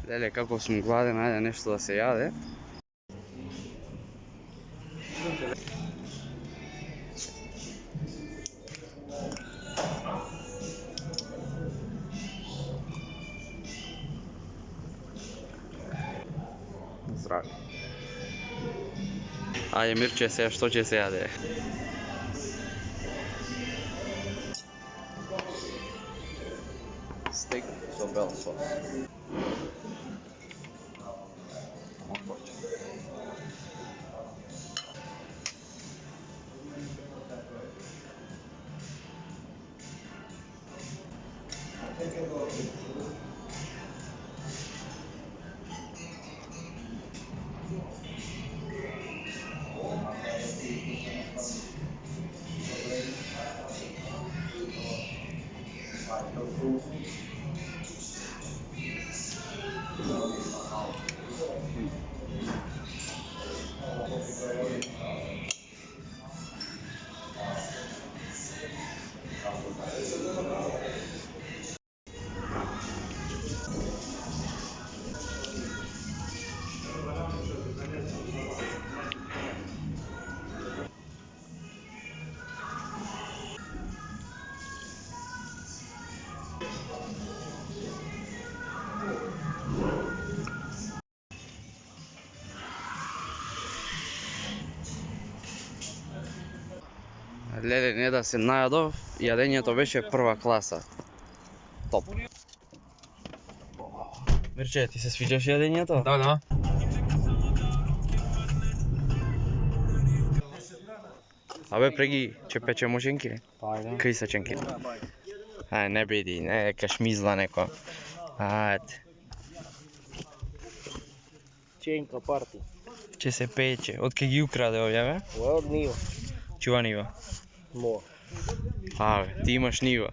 Lele, kako sam gladan, ajde nešto da se jade. Zdravo. Ajde, Mirče se, što će se jade? Steak sa bel sos. Lele, ne da se najadov, jadenjето беше prva klasa. Top. Mirče, ti se sviđaš jadenjето? Da, da. Абе, преги, че печемо ченки? Ajde. Какви са ченки? Ай, не биди, не кашмизла неко. Ajde. Čenka party. Че се пече. От кај ги украде овие, бе? Ovo od Niva. Чува нива? Moja. Абе, ти имаш нива.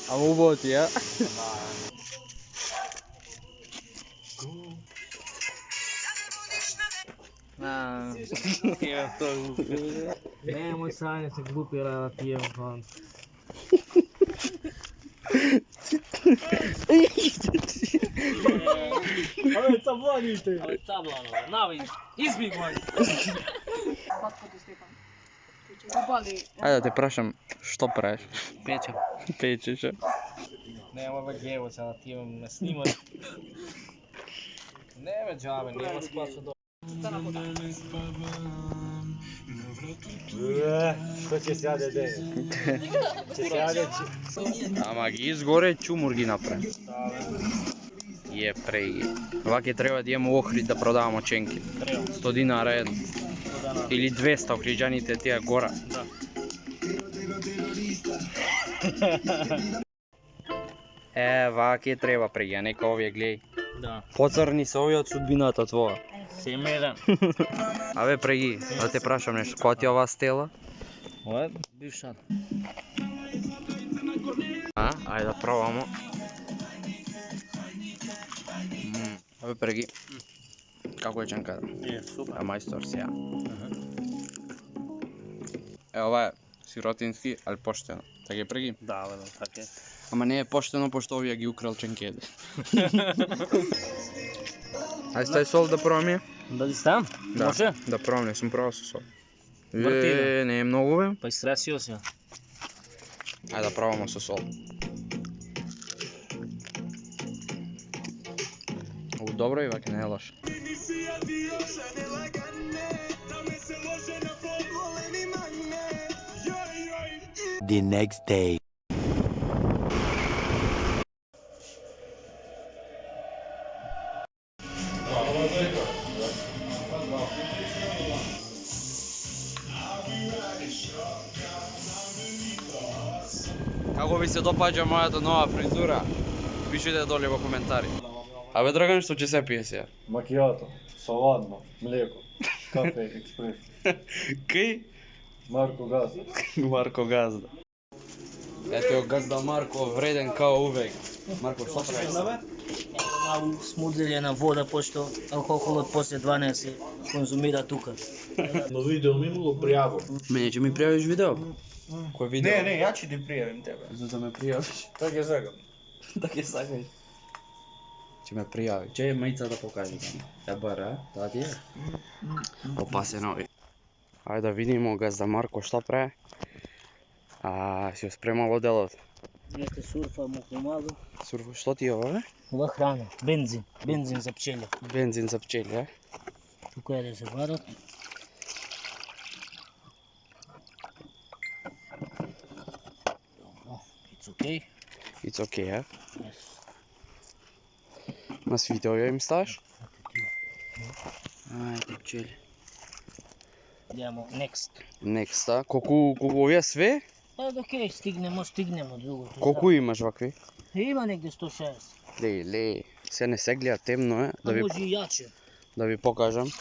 Ама убаво ти, а? Nemoj sanje se glupira ti je van. Ale tablanite. Ale tablanove, navi, izbig moj. Ајде да те прашам, што правиш? Печа. Печеш, а? Nema vagevo se na tim me snimati. Nema džabe, nema spasa do... Što će se jade de? Će se jade Ама ги изгоре чумур ги направи. Е преги. Ваќе треба да имаме охрид да продаваме ченки. 100 динара едно. Или 200 охриджаните тия гора. Да. Ваќе треба преги, а нека овие гледај. Да. Поцрни се овие од судбината твоја. Семерен. Абе преги, да те прашам нешто, која ти е оваа стела? Ова е бившата. Ајде да пробамо. Абе преги, како е ченката? Е, супер. Мајстор сија. Ова е сиротински, али поштено. Така е преги? Да, бе, така е. Ама не е поштено, пошто овие ги украл ченкеде. Ајде стај сол да пробаме? Да ли ставам? Да, Може? да пробам, не сум пробал со сол. Врти, да. Не е многу, бе. Па изтресио се. Ајде да пробамо со сол. Добро и ваќе не е лошо. The next day. Како ви се допаѓа мојата нова фризура? Пишете доле во коментари. Абе Драган, што ќе се пие сега? Макиато, салатно, млеко, кафе експрес. Кај? Марко Газда. Марко Газда. Eto je gazda Marko, vreden kao uvek. Marko, šta praviš? Malo smudeljena voda, pošto alkoholot poslije 12 se konzumira tuka. Na video mi imalo prijavu. Meni će mi prijaviš video? Koji video? Ne, ja ću ti prijavim tebe. Zato me prijaviš. Tak je zagam. Tak je sagaj. Će me prijaviti. Če je majica da pokaže tamo? Ja bar, a? Da ti je? Opa se novi. Ajde da vidimo gazda Marko šta pravi. A si spremalo delot? Jeste surfamo pomalo. Surfu, što ti je ovo, Ova hrana, benzin za pčelje. Benzin za pčelje, a? Тук е резервуарът. It's okay. It's okay, a? Yes. Na sviđao im staš? Ajde, pčelje. Idemo next. Next, a? Koliko ovdje sve? Okej, stignemo drugo. Koliko imaš ovakvi? Ima negdje 160. Le, sve ne se gleda temno, A može i jače. da vi pokažem.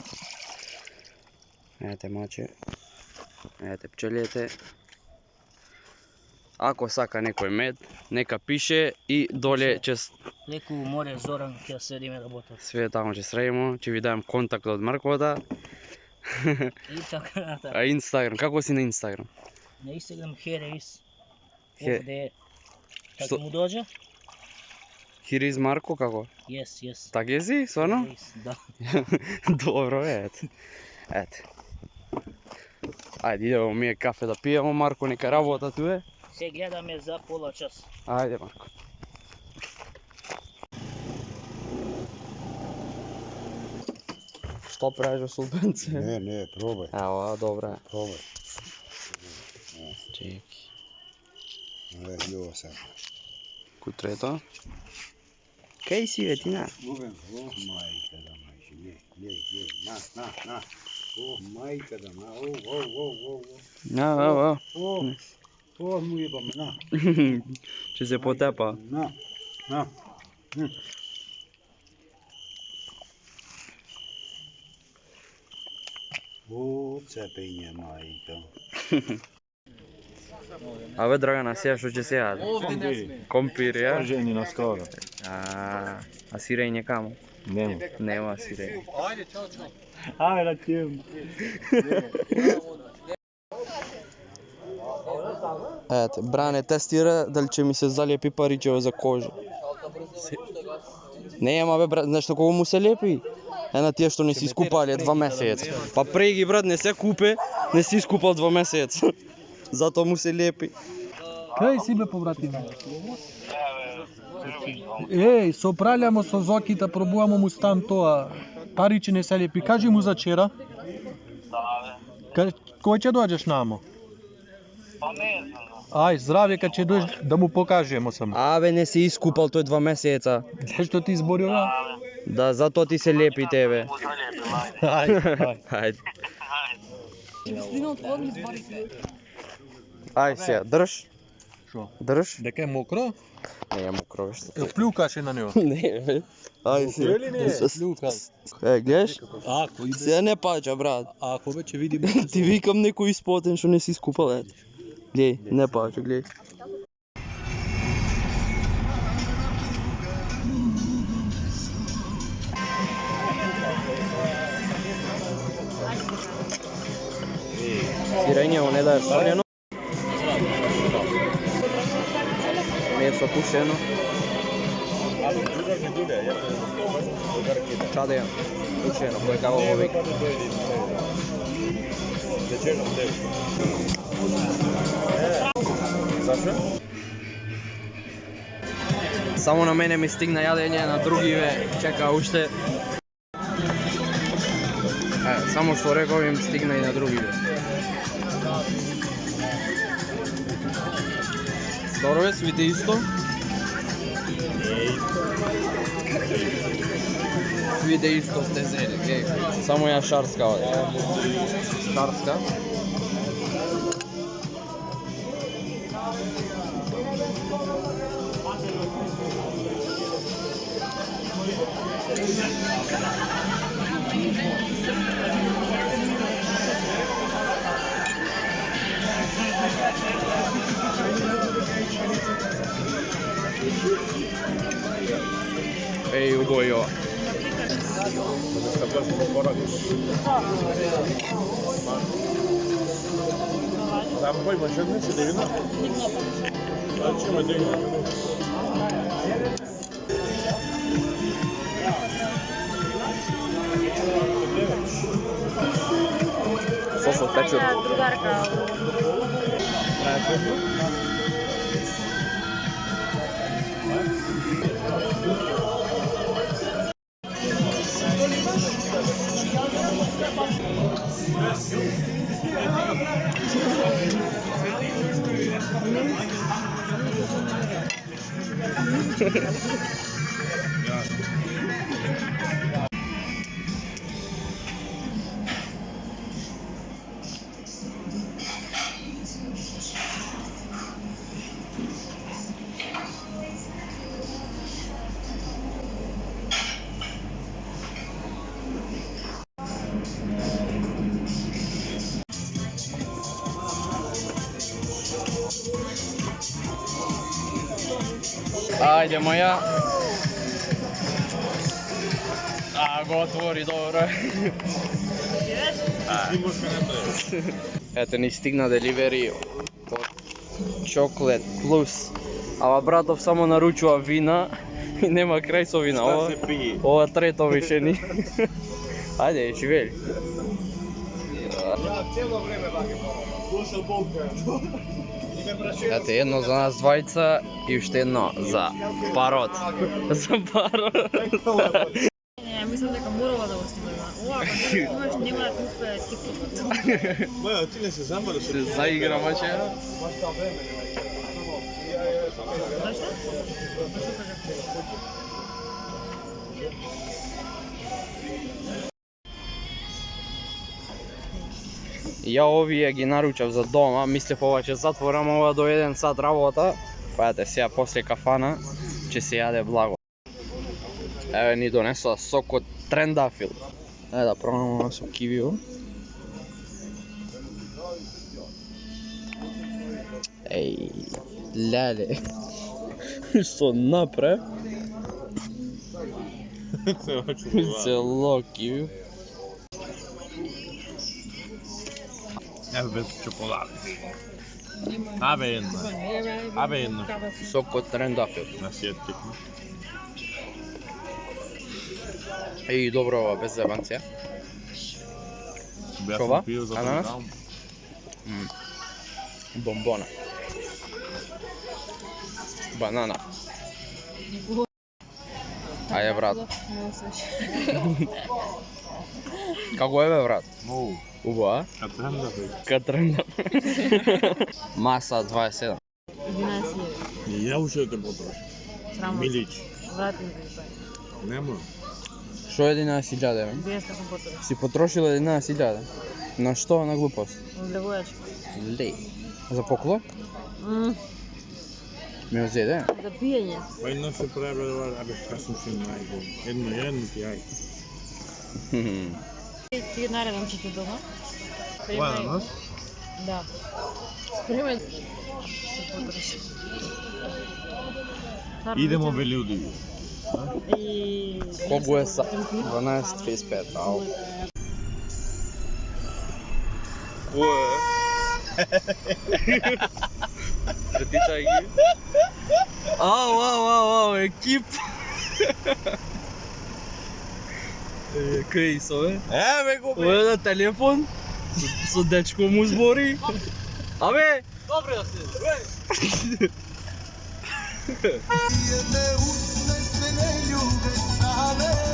Ete mače. Ete pčeljete. Ako saka nekoj med, neka piše i dolje će Леко море Зоран, ќе седиме работат. sve tamo će sredimo, će vi dajem kontakt od Markovata. И така нататък. A Instagram, kako si na Instagram? На Инстаграм Хереис. Хе- Овде е. Што- Како му доđe? Hiriz Marko, kako? Yes. Tak jesi, stvarno? Хереис, да. Dobro, ete. Ajde, idemo mi kafe da pijemo, Marko neka rabota tu je. Се гледаме за пола час. Ajde, Marko. Što praviš u Sulbence? Ne, probaj, Evo, dobra je. probaj. Čekaj. Jo sad. Kutre je to? Kaj si vetina? Majka da majči, lijej, na. Majka da Ja. mu jebam, na. Če se potepa. Na. Cepinje, majka. A ve Dragana, sješ što će se jati? Kompir, ja? Prženi na skoro. A sirenje kamo? Nema. Nema sirenje. Ajde na tim. Ete, Brane testira da li će mi se zalijepi parićevo za kožu. Nema be, brat, znaš koliko mu se lijepi? Ena ti je što nisi skupali 2 meseca. Pa pregi, brat, ne se kupe, ne si skupal 2 meseca. Zato mu se lijepi. Kaj si be povratimo? Ej, se opravljamo so Zokita, probujemo mu stan to, a pariči ne se lijepi. Kaži mu za čera. Ko će dođeš namo? Pa ne znam. Aj, zdravje kad će doći da mu pokažemo samo. Ave, ne si iskupal, to je 2 meseca. Zašto ti izborio ja? Da, zato ti se lijepi tebe. Ajde. Ajde. Aj se, drž. Što? Drž. Deka je mokro? Ne, mokro veš. Pljukaš je na njo. Ne, aj se. Gledaš? Ako ide. Se ne pađa, brat. Ako već vidimo. Ti vikam neko ispoten što nisi skupal, eto. Gledaj, ne pađa, gledaj. Sirenje, ne daje soljeno. Meso kušeno. Čade je kušeno, koje kao ovo vik. Samo na mene mi stigne jadenje, na drugive čeka ušte. Samo što rekao im stigne i na drugive. Dobro je, svite isto? Svide isto ste zeli, okej. Samo ja šarska ovdje. Šarska. Drugo i ova. Da, poi ma c'è invece devi no? Ci metti Sos od pečura. Drugarka Ajde moja. A, go otvori, dobro. Eto ni stigna delivery od Chocolate Plus. Ама братов само наручува вина и нема крај со вина. Ова трето више ни. Ајде, живели. Ете, едно за нас двајца и уште едно за парот. За парот. Не, мислам дека морала да го снимаме. Ова, ако имаш, нема да ти успее тиктокот. Моја, ти не се замараш. Се заигра маче. Зашто? Ја овие ги наручав за дома, мислев ова ќе затворам ова до 1 сат работа. Па ете сега после кафана ќе се јаде благо. Еве ни донесла сок од трендафил. Ајде да пробаме ова со кивио. Еј, леле. Што напре? Цело кивио. Evo bez čokolade. Абе една. Абе една. Сок од трендафил. На сетки. Еј, добро ова, без зебанција. Беа пио за Ананас? това. Бомбона. Банана. Ајде, брат. Како е, бе, брат? Оу, Убаво, а? катранда бе. Катренда. Маса 27. 11 И ја уште те потроши. Срамо. Милич. Вратим ги пари. Нема. Шо 11.000, бе? 200 сам потрошил. Си потрошил 11.000? На што? На глупост? Влевојачка. Лей. За покло? Ме озеде? За пиење. Па едно се пребра, абе, касно ще најго. Едно ти ај. Ти наредам че ти дома. Ова е на нас? Да. Спремај. Се потроши. Идемо бе люди. И... Колку е са? 12.35, ау. Кој е? Претичај ги. Ау, екип. Кај со, бе? Еве го Ова е на телефон. Со дечко му збори. Абе! Добре да се. Ne usne se ne ljube same